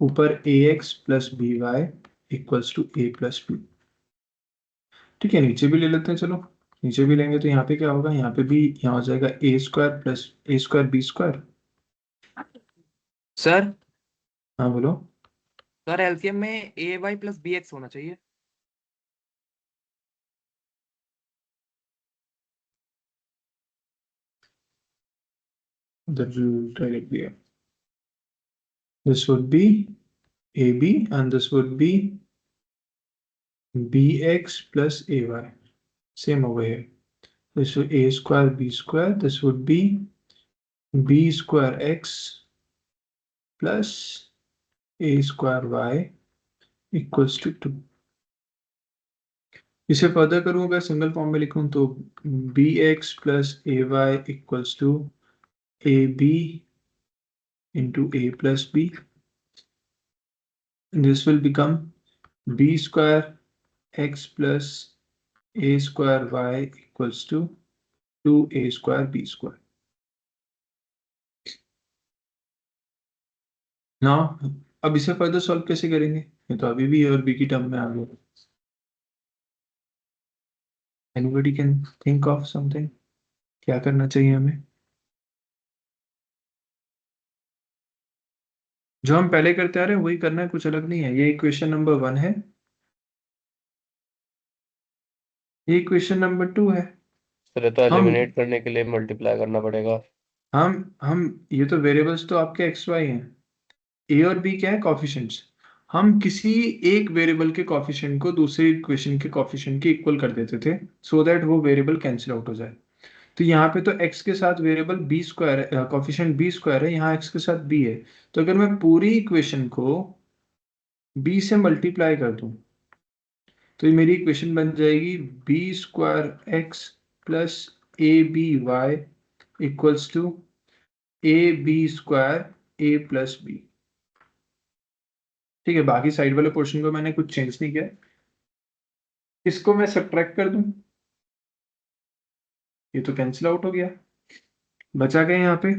ऊपर A x plus B y equals to A plus B. ठीक है, नीचे भी ले लेते हैं चलो। नीचे भी लेंगे तो यहाँ पे क्या होगा, यहाँ पे भी यहाँ हो जाएगा A square plus A square B square. Sir हाँ बोलो। सर एलसीएम में ए वाई प्लस बी एक्स होना चाहिए। Directly. This would be AB and this would be BX plus AY. Same over here. This would A square B square. This would be B square X plus A square Y equals to 2. इसे further करूँ, अगर single form में लिखूं तो BX plus AY equals to AB into A plus B. And this will become B square X plus A square Y equals to 2A square B square. ना, अब इसे further solve कैसे करेंगे, ये तो अभी भी ए और बी की टर्म में आ गया। Anybody can think of something, क्या करना चाहिए हमें। जो हम पहले करते आ रहे हैं वही करना है, कुछ अलग नहीं है। ये इक्वेशन नंबर 1 है, ये इक्वेशन नंबर 2 है। सर ये तो हम एलिमिनेट करने के लिए मल्टीप्लाई करना पड़ेगा। हम ये तो वेरिएबल्स तो आपके एक्स वाई हैं, ए और बी क्या है, कॉफिशिएंट्स। हम किसी एक वेरिएबल के कॉफिशिएंट को दूसरे इक्वेशन के कॉफिशिएंट के इक्वल कर देते थे, सो दैट वो वेरिएबल कैंसिल आउट हो जाए। तो यहाँ पे तो x के साथ वेरिएबल बी स्क्वायर है, कॉफिशिएंट बी स्क्वायर है, यहाँ x के साथ b है। तो अगर मैं पूरी इक्वेशन को b से मल्टीप्लाई कर दूं तो ये मेरी इक्वेशन बन जाएगी b square x plus A B y equals to A B square A plus B. ठीक है, बाकी साइड वाले पोर्शन को मैंने कुछ चेंज नहीं किया। इसको मैं सब्ट्रैक्ट कर दूं, ये तो कैंसिल आउट हो गया। बचा गया यहाँ पे,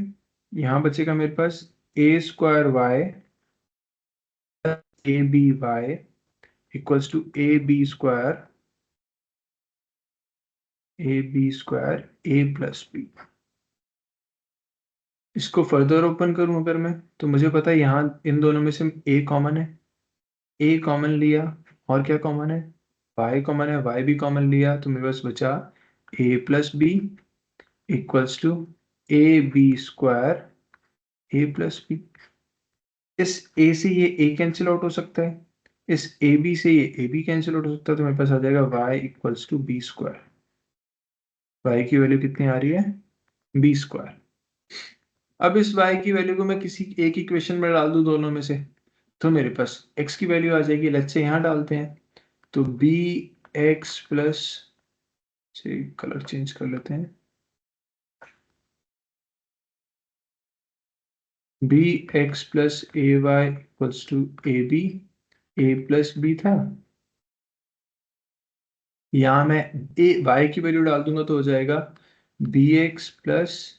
यहाँ बचेगा मेरे पास A square y A B y equals to A B square A plus B. इसको फर्दर ओपन करूं अगर मैं, तो मुझे पता है यहाँ इन दोनों में से ए कॉमन है, ए कॉमन लिया, और क्या कॉमन है, वाई कॉमन है, वाई भी कॉमन लिया, तो मेरे पास बचा A plus B equals to A B square A plus B. इस ए से ये ए कैंसिल आउट हो सकता है, इस ए बी से ये ए बी कैंसिल आउट हो सकता है, तो मेरे पास आ जाएगा y equals to b square. वाई की वैल्यू कितनी आ रही है, बी स्क्वायर। अब इस y की वैल्यू को मैं किसी एक इक्वेशन में डाल दूं दोनों में से, तो मेरे पास x की वैल्यू आ जाएगी। लेट्स से यहाँ डालते हैं, तो बी एक्स प्लस, से कलर चेंज कर लेते हैं, B x plus a y equals to A b, a plus b था। यहाँ मैं ए y की वैल्यू डाल दूंगा तो हो जाएगा बी एक्स प्लस,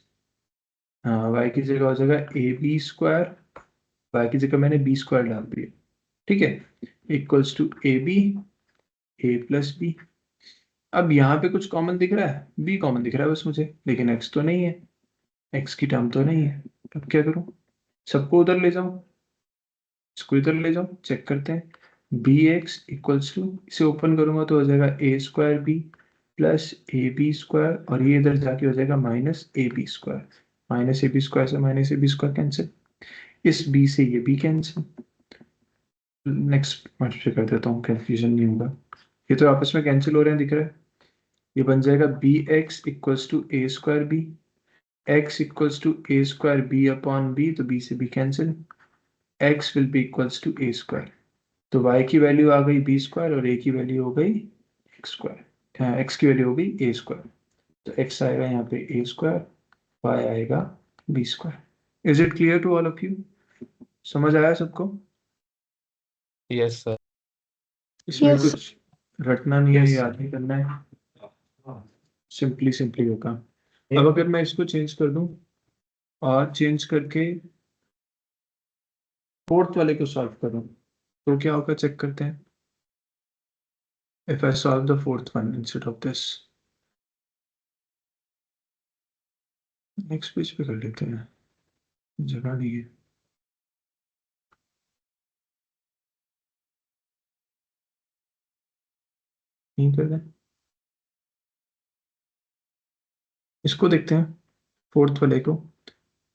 हाँ y की जगह हो जाएगा ए बी स्क्वायर, y की जगह मैंने बी स्क्वायर डाल दिया। ठीक है, equals to A b a plus b. अब यहाँ पे कुछ कॉमन दिख रहा है, बी कॉमन दिख रहा है बस मुझे, लेकिन एक्स तो नहीं है, एक्स की टर्म तो नहीं है। अब क्या करूँ, सबको उधर ले जाऊं, इसको इधर ले जाओ, चेक करते हैं। बी एक्स इक्वल्स टू, इसे ओपन करूंगा तो हो जाएगा A square B plus A B square, और ये इधर जाके हो जाएगा minus A B square. Minus A B square से minus A B square cancel, इस बी से ये बी कैंसिल। नेक्स्ट मल्टीप्लाई कर देता हूँ, कंफ्यूजन नहीं होगा। ये तो आपस में कैंसिल हो रहे हैं, दिख रहा है। ये बन जाएगा b x equals to a square b, x equals to a square b upon b, तो बी से b cancel, x will be equals to a square. तो y की वैल्यू आ गई बी स्क्वायर और a की वैल्यू हो गई एक्स स्क्वायर, x की वैल्यू हो गई a स्क्वायर। तो x आएगा यहाँ पे a स्क्वायर, y आएगा b square. Is it clear to all of you? समझ आया सबको? Yes sir. इसमें Yes. कुछ रटना नहीं है, Yes. याद नहीं करना है, सिंपली सिंपली होगा। अब अगर मैं इसको चेंज कर दूं और चेंज करके फोर्थ वाले को सॉल्व करूं तो क्या होगा, चेक करते हैं। If I solve the fourth one instead of this, next page पे कर लेते हैं, जगह नहीं है। नहीं कर दें, इसको देखते हैं फोर्थ वाले को।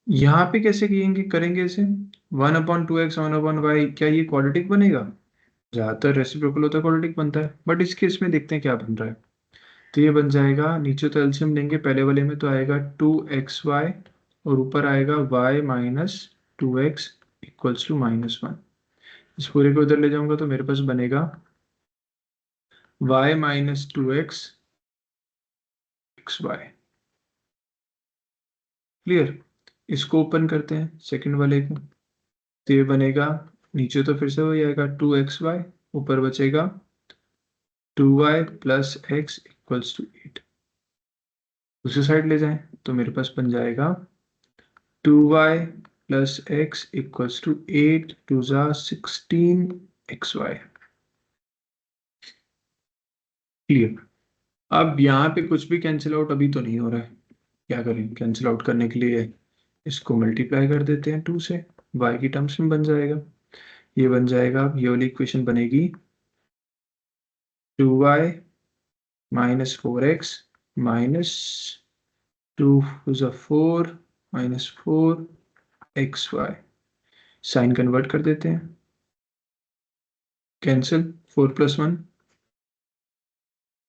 यहाँ पे कैसे करेंगे इसे, 1/2x 1/y, क्या ये क्वाड्रेटिक बनेगा? ज्यादातर रेसिप्रोकल होता है क्वाड्रेटिक बनता है, बट इस केस में देखते हैं क्या बन रहा है। तो ये बन जाएगा, नीचे तो एलसीएम लेंगे, पहले वाले में तो आएगा 2xy और ऊपर आएगा y minus 2x equals to -1। इस पूरे को उधर ले जाऊंगा तो मेरे पास बनेगा y minus 2x xy। Clear? इसको ओपन करते हैं सेकंड वाले को, तो ये बनेगा, नीचे तो फिर से हो जाएगा 2xy, ऊपर बचेगा 2y plus x equals to 8। दूसरी साइड ले जाएं तो मेरे पास बन जाएगा 2y plus x equals to 8 2 जा 16xy। क्लियर? अब यहाँ पे कुछ भी कैंसिल आउट अभी तो नहीं हो रहा है, क्या करें, कैंसिल आउट करने के लिए इसको मल्टीप्लाई कर देते हैं 2 से, y की टर्म्स में बन जाएगा। ये बन जाएगा, ये वाली इक्वेशन बनेगी 2y minus 4x minus 2 4 minus 4xy। Sign convert कर देते हैं, कैंसिल, 4 + 1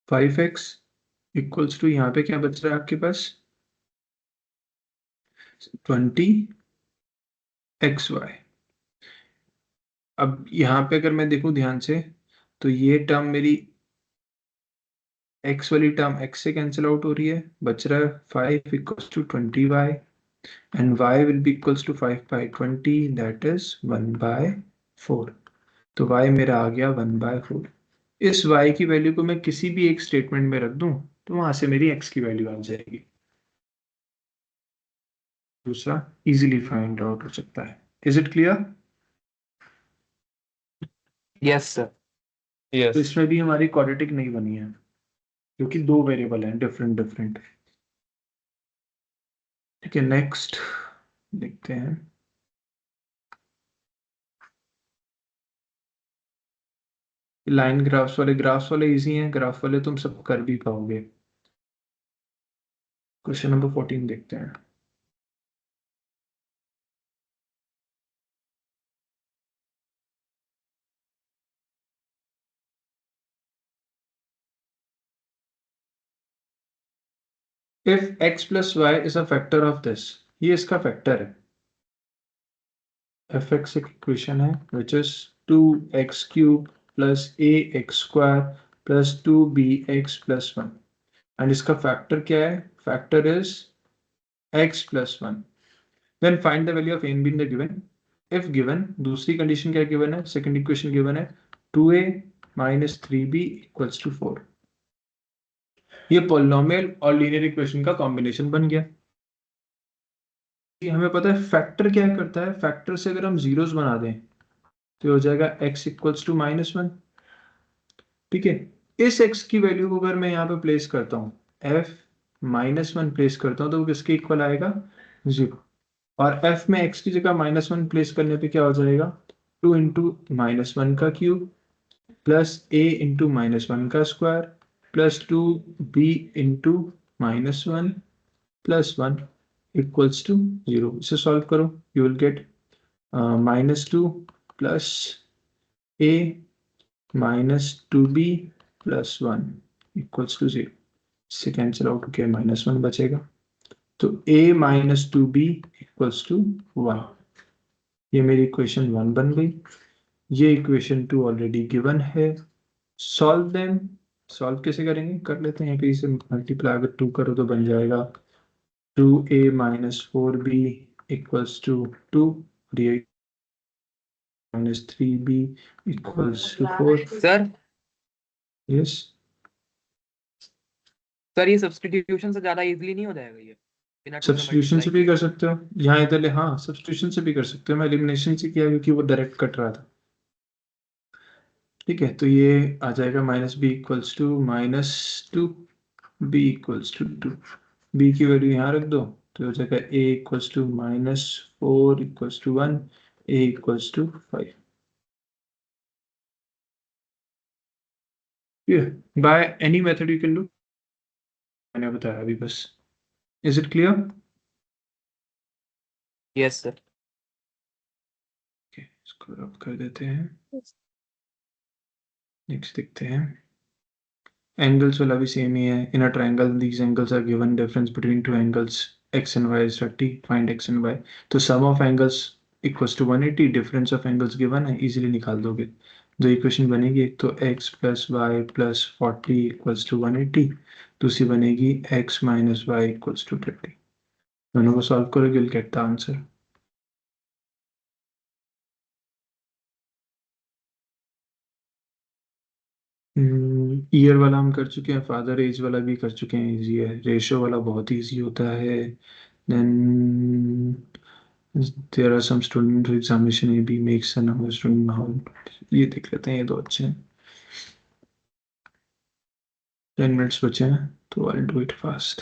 5x इक्वल्स टू, यहाँ पे क्या बच रहा है आपके पास 20xy। अब यहाँ पे अगर मैं देखूं ध्यान से तो ये टर्म मेरी x वाली टर्म x से कैंसिल आउट हो रही है, बच रहा है 5 equals to 20y and y will be equals to 5/20, that is 1/4। तो y मेरा आ गया 1/4। इस y की वैल्यू को मैं किसी भी एक स्टेटमेंट में रख दूं तो वहां से मेरी x की वैल्यू आ जाएगी। दूसरा इजीली फाइंड आउट हो सकता है। Is it clear? Yes sir. तो यस। इसमें भी हमारी क्वाड्रेटिक नहीं बनी है क्योंकि दो वेरिएबल हैं डिफरेंट डिफरेंट। ठीक है, नेक्स्ट देखते हैं। लाइन ग्राफ्स वाले इजी हैं, ग्राफ वाले तुम सब कर भी पाओगे। क्वेश्चन नंबर 14 देखते हैं। If x plus y is a factor of this, ये इसका फैक्टर है। एफ एक्स एक इक्वेशन है which is 2x³ plus ax² plus 2bx plus 1, and इसका फैक्टर क्या है, factor is x plus 1। Then find the value of a and b in the given. If given, दूसरी condition क्या given है, second equation given है 2a minus 3b equals to 4। ये polynomial और linear equation का combination बन गया। हमें पता है फैक्टर क्या करता है, फैक्टर से अगर हम जीरोस बना दें तो हो जाएगा x इक्वल्स टू -1। ठीक है, इस x की वैल्यू को अगर मैं यहाँ पे प्लेस करता हूँ, f -1 प्लेस करता हूँ, तो वो किसके इक्वल आएगा? 0। और f में x की जगह -1 प्लेस करने पे क्या हो जाएगा? 2 इंटू -1 का क्यूब प्लस a इंटू -1 का square plus 2b into -1 plus 1 equals to 0। इसे सॉल्व करो, you will get -2 plus a -2b plus 1 equals to 0। इससे कैंसिल आउट हो गया, -1 बचेगा। तो a -2b इक्वल्स टू 1। ये मेरी इक्वेशन 1 बन गई। ये इक्वेशन 2 ऑलरेडी गिवन है। Solve them. सॉल्व कैसे करेंगे? कर लेते हैं, इसे मल्टीप्लाई अगर 2 करो तो बन जाएगा 2a -4b इक्वल्स टू 2 और ये -3b equals to 4। Sir yes, sir ये सब्स्टिट्यूशन से ज्यादा इजीली नहीं हो जाएगा ये, बिना 2 से सब्स्टिट्यूशन से मल्टीप्लाई भी कर सकते हो, यहाँ इधर ले, हाँ सब्स्टिट्यूशन से भी कर सकते हो। मैं एलिमिनेशन से किया क्योंकि वो डायरेक्ट कट रहा था। ठीक है, तो ये आ जाएगा -b equals to -2, b equals to 2। b की वैल्यू यहाँ रख दो तो हो जाएगा a equals to -4 equals to 1, a equals to 5। By any method you can do, मैंने बताया अभी बस। Is it clear? Yes sir. इसको रब कर देते हैं। नेक्स्ट देखते हैं। एंगल्स वाला भी सेम ही है। In a triangle these angles are given, difference between two angles x and y is 30, find x and y। तो sum of angles equals to 180, difference of angles given है, easily निकाल दोगे। दो equation बनेगी, एक तो x plus y plus 40 equals to 180, दूसरी बनेगी x minus y equals to 30। दोनों को सॉल्व करोगे, you'll get the answer. Year वाला हम कर चुके हैं, फादर एज वाला भी कर चुके हैं, इजी है। रेशो वाला बहुत इजी होता है। Then there are some student examination A B makes a number student hall. ये देख लेते हैं, ये दो अच्छे हैं। 10 मिनट्स बचे हैं तो आई डू इट फास्ट।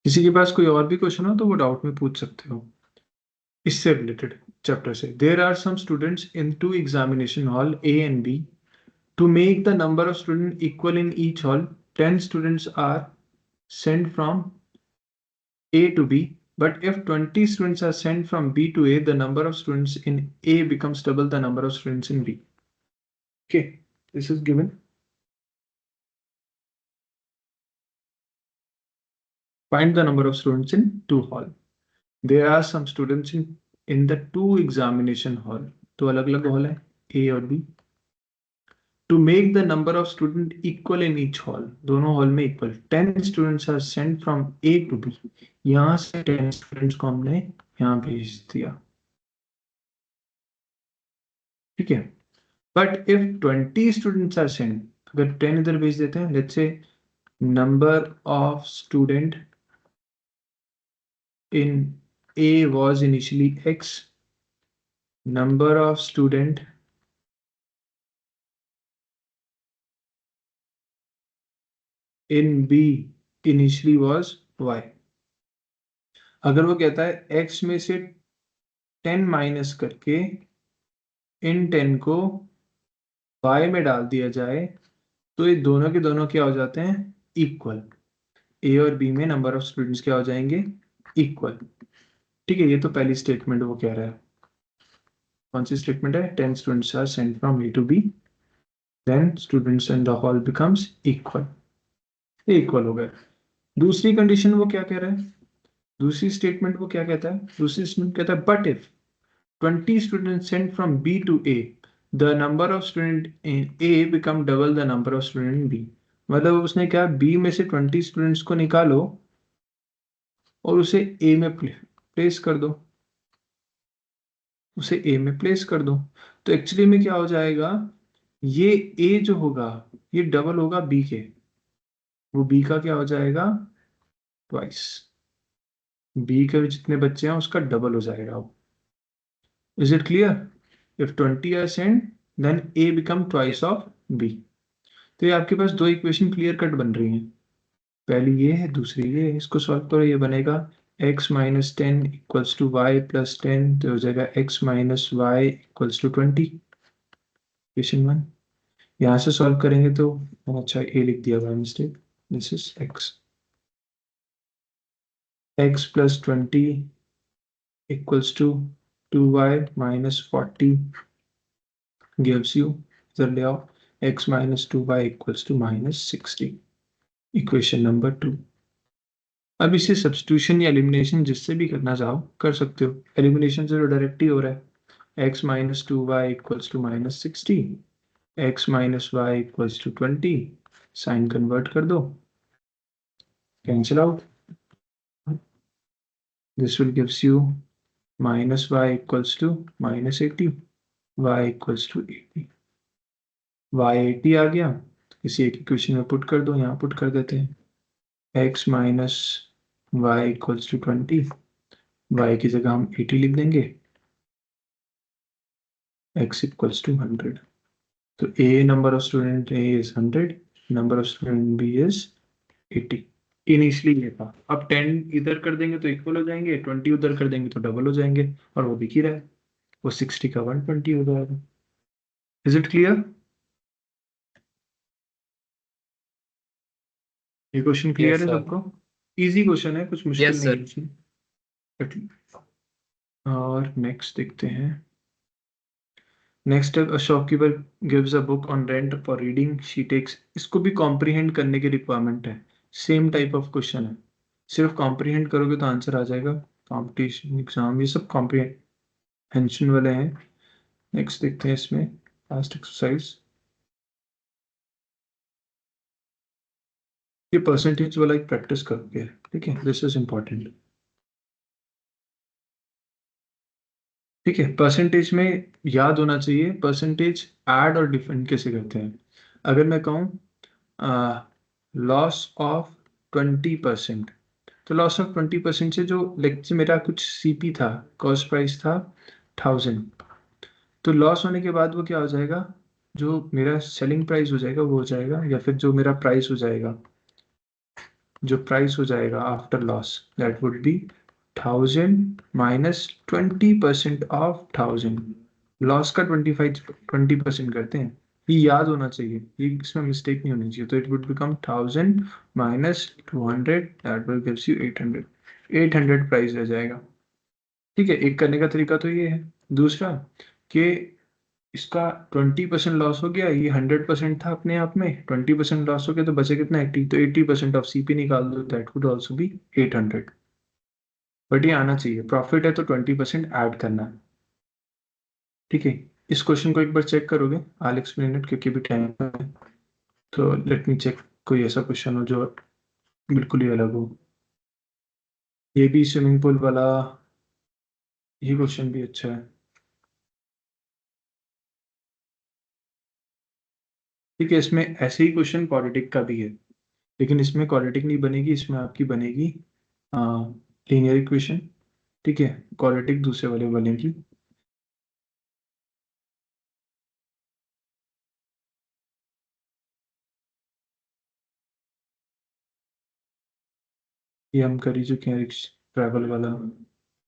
किसी के पास कोई और भी क्वेश्चन हो तो वो डाउट में पूछ सकते हो इससे रिलेटेड चैप्टर से। There are some students in 2 examination hall A and B. To make the number of students equal in each hall, 10 students are sent from A to B. But if 20 students are sent from B to A, the number of students in A becomes double the number of students in B. Okay, this is given. Find the number of students in 2 hall. There are some students in the 2 examination hall. तो अलग-अलग hall है, A और B. To make the number of students equal in each hall, दोनों hall में equal, 10 students are sent from A to B। यहाँ से 10 students को हमने यहाँ भेज दिया, ठीक है। But if 20 students are sent, अगर 10 इधर भेज देते हैं, let's say number of student in A was initially X, number of student in B initially was Y। अगर वो कहता है X में से 10 माइनस करके इन 10 को y में डाल दिया जाए तो ये दोनों के दोनों क्या हो जाते हैं? इक्वल। ए और बी में नंबर ऑफ स्टूडेंट्स क्या हो जाएंगे? इक्वल। ठीक है, ये तो पहली स्टेटमेंट वो कह रहा है। कौन सी स्टेटमेंट है? 10 students are sent from A to B, then students in the hall becomes equal. ये इक्वल हो गए। दूसरी कंडीशन वो क्या कह रहा है? दूसरी स्टेटमेंट वो क्या कहता है? दूसरी स्टेटमेंट कहता है but if 20 students sent from B to A, the number of student in A become double the number of student in B। मतलब उसने क्या, B में से 20 स्टूडेंट्स को निकालो और उसे A में प्लेस कर दो, उसे A में प्लेस कर दो। तो एक्चुअली में क्या हो जाएगा, ये A जो होगा ये डबल होगा B के, वो B का क्या हो जाएगा? ट्वाइस। B के जितने बच्चे हैं उसका डबल हो जाएगा वो। Is it clear? If 20 are sent, then A become twice of B. तो ये आपके पास दो इक्वेशन क्लियर कट बन रही हैं, पहली ये है, दूसरी ये है। इसको सॉल्व करो, ये बनेगा x minus 10 equals to y plus 10, तो हो जाएगा x minus y equals to 20, equation 1। यहाँ से सॉल्व करेंगे तो अच्छा a लिख दिया by mistake, this is x plus 20 equals to 2y minus 40 gives you, इधर ले आओ, x minus 2y equals to minus 60, equation number 2। अब इसे सब्स्टिट्यूशन या एलिमिनेशन जिससे भी करना चाहो कर सकते हो। एलिमिनेशन से तो डायरेक्ट ही हो रहा है, x minus 2y equals to minus 60, x minus y equals to 20, sign convert कर दो, cancel out, this will gives you minus y equals to minus 80, y equals to 80, y 80 आ गया, तो किसी एक इक्वेशन में पुट कर दो, यहाँ पुट कर देते हैं x minus y equals to 20, y की जगह हम 80 लिख देंगे, x इक्वल्स टू 100। तो a number of student A is 100, number of student B is 80। Initially ये था, अब 10 इधर कर देंगे तो इक्वल हो जाएंगे, 20 उधर कर देंगे तो डबल हो जाएंगे, और वो दिख ही रहा है, वो 60 का 120 हो जाएगा। Is it clear? ये क्वेश्चन क्लियर Yes, है sir. सबको? इजी क्वेश्चन है, कुछ मुश्किल Yes, नहीं है इसमें। और नेक्स्ट देखते हैं। Next a shopkeeper gives a book on rent for reading, she takes, इसको भी कॉम्प्रीहेंड करने की रिक्वायरमेंट है, सेम टाइप ऑफ क्वेश्चन है, सिर्फ कॉम्प्रीहेंड करोगे तो आंसर आ जाएगा। कॉम्पिटिशन एग्जाम ये सब कॉम्प्रीहेंशन वाले हैं। नेक्स्ट देखते हैं इसमें लास्ट एक्सरसाइज, ये परसेंटेज वाला एक प्रैक्टिस करोगे, ठीक है, दिस इज इम्पोर्टेंट। ठीक है, परसेंटेज में याद होना चाहिए परसेंटेज ऐड और डिफरेंट कैसे करते हैं। अगर मैं कहूँ लॉस ऑफ 20%, तो लॉस ऑफ 20% से जो लाइक से मेरा कुछ सीपी था, कॉस्ट प्राइस था 1000, तो लॉस होने के बाद वो क्या हो जाएगा, जो मेरा सेलिंग प्राइस हो जाएगा वो हो जाएगा, या फिर जो मेरा प्राइस हो जाएगा, जो प्राइस हो जाएगा after loss, that would be 1000 minus 20% of 1000। Loss का 20% करते हैं, ये याद होना चाहिए, ये इसमें मिस्टेक नहीं होनी चाहिए। तो it would become 1000 minus 200, that will gives you 800, 800 price रह जाएगा। ठीक है, एक करने का तरीका तो ये है। दूसरा कि इसका 20% लॉस हो गया, ये 100% था अपने आप में, 20% लॉस हो गया तो बचे कितना 80, तो 80% ऑफ सीपी निकाल दो, that would also be 800। But ये आना चाहिए, प्रॉफिट है तो 20% ऐड करना है। ठीक है, इस क्वेश्चन को एक बार चेक करोगे, आई एक्सप्लेन इट क्योंकि भी टाइम है, तो लेट मी चेक कोई ऐसा क्वेश्चन हो जो बिल्कुल ही अलग हो। ये भी स्विमिंग पूल वाला, ये क्वेश्चन भी अच्छा है। ठीक है, इसमें ऐसे ही क्वेश्चन क्वाड्रेटिक का भी है, लेकिन इसमें क्वाड्रेटिक नहीं बनेगी, इसमें आपकी बनेगी लीनियर इक्वेशन। ठीक है, क्वाड्रेटिक दूसरे वाले बनेगी। ये हम कर ही चुके हैं, ट्रैवल वाला,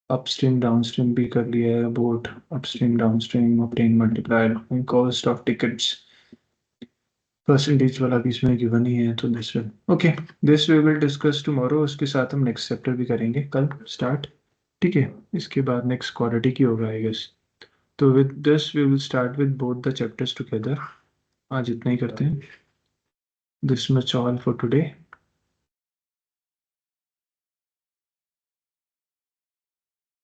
अपस्ट्रीम डाउनस्ट्रीम भी कर लिया है, boat upstream downstream, obtain multiplier, cost of tickets, percentage वाला भी इसमें गिवन ही है, तो this will okay, this we will discuss tomorrow. उसके साथ हम नेक्स्ट चैप्टर भी करेंगे कल स्टार्ट। ठीक है, इसके बाद नेक्स्ट क्वाड्रेटिक ही होगा आई गेस। तो with this we will start with both the chapters together. आज इतना ही करते हैं, this much all for today.